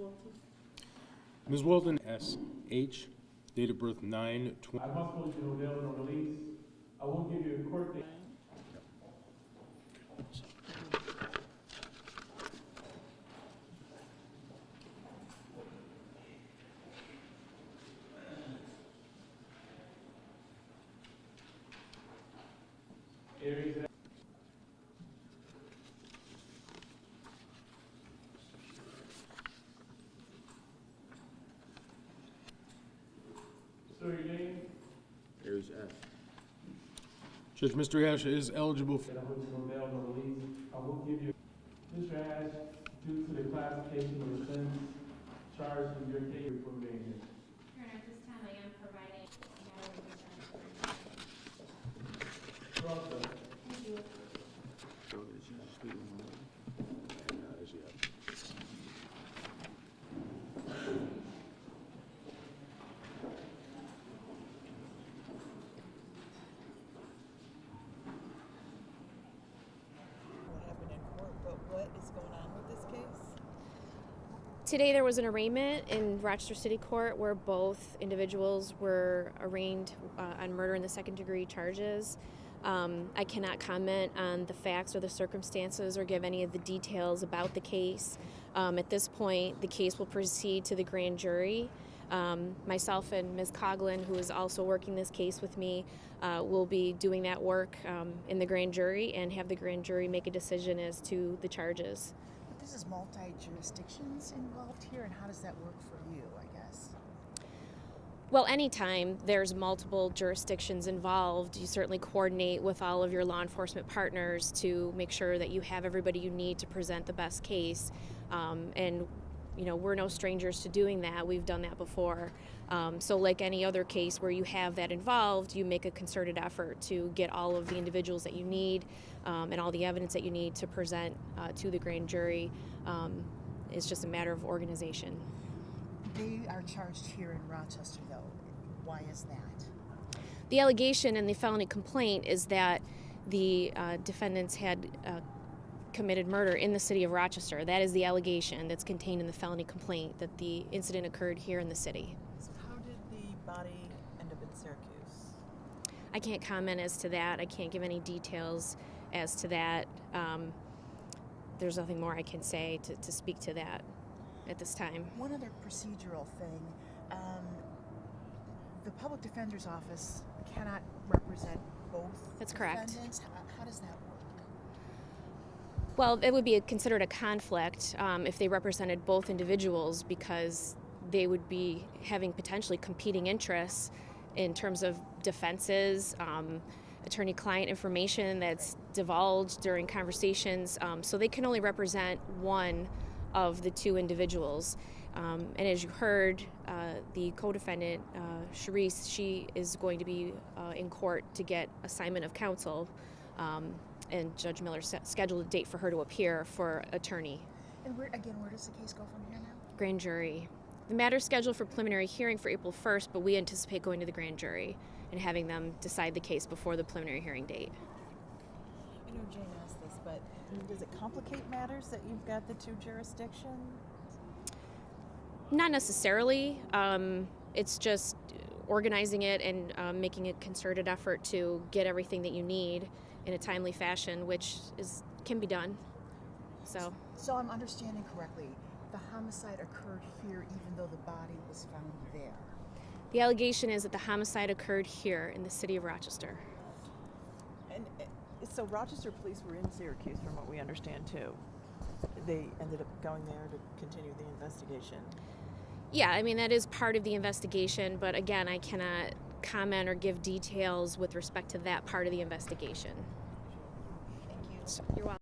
Walton? Ms. Walton, S.H., date of birth 9/20. I must hold you no bail nor release. I will give you a court date. Aries. So your name? Aries F. Judge, Mr. Ash is eligible for... And I hold you no bail nor release. I will give you, Mr. Ash, due to the classification of the sentence charged in your case for being here. Your Honor, at this time I am providing matter of insurance. Rochester. Thank you. So is she speaking on? And is she up? What happened in court, but what is going on with this case? Today there was an arraignment in Rochester City Court where both individuals were arraigned on murder in the second-degree charges. I cannot comment on the facts or the circumstances or give any of the details about the case. At this point, the case will proceed to the grand jury. Myself and Ms. Coughlin, who is also working this case with me, will be doing that work in the grand jury and have the grand jury make a decision as to the charges. But this is multi-jurisdictions involved here, and how does that work for you, I guess? Well, anytime there's multiple jurisdictions involved, you certainly coordinate with all of your law enforcement partners to make sure that you have everybody you need to present the best case. And you know, we're no strangers to doing that. We've done that before. So like any other case where you have that involved, you make a concerted effort to get all of the individuals that you need and all the evidence that you need to present to the grand jury. It's just a matter of organization. They are charged here in Rochester, though. Why is that? The allegation in the felony complaint is that the defendants had committed murder in the city of Rochester. That is the allegation that's contained in the felony complaint, that the incident occurred here in the city. So how did the body end up in Syracuse? I can't comment as to that. I can't give any details as to that. There's nothing more I can say to speak to that at this time. One other procedural thing. The public defender's office cannot represent both That's correct. defendants. How does that work? Well, it would be considered a conflict if they represented both individuals, because they would be having potentially competing interests in terms of defenses, attorney-client information that's divulged during conversations. So they can only represent one of the two individuals. And as you heard, the co-defendant, Charisse, she is going to be in court to get assignment of counsel. And Judge Miller scheduled a date for her to appear for attorney. And where does the case go from here now? Grand jury. The matter is scheduled for preliminary hearing for April 1st, but we anticipate going to the grand jury and having them decide the case before the preliminary hearing date. I know Jane asked this, but does it complicate matters that you've got the two jurisdictions? Not necessarily. It's just organizing it and making a concerted effort to get everything that you need in a timely fashion, which can be done. So I'm understanding correctly, the homicide occurred here even though the body was found there. The allegation is that the homicide occurred here in the city of Rochester. And so Rochester police were in Syracuse, from what we understand, too. They ended up going there to continue the investigation. Yeah, I mean, that is part of the investigation, but again, I cannot comment or give details with respect to that part of the investigation. Thank you. You're welcome.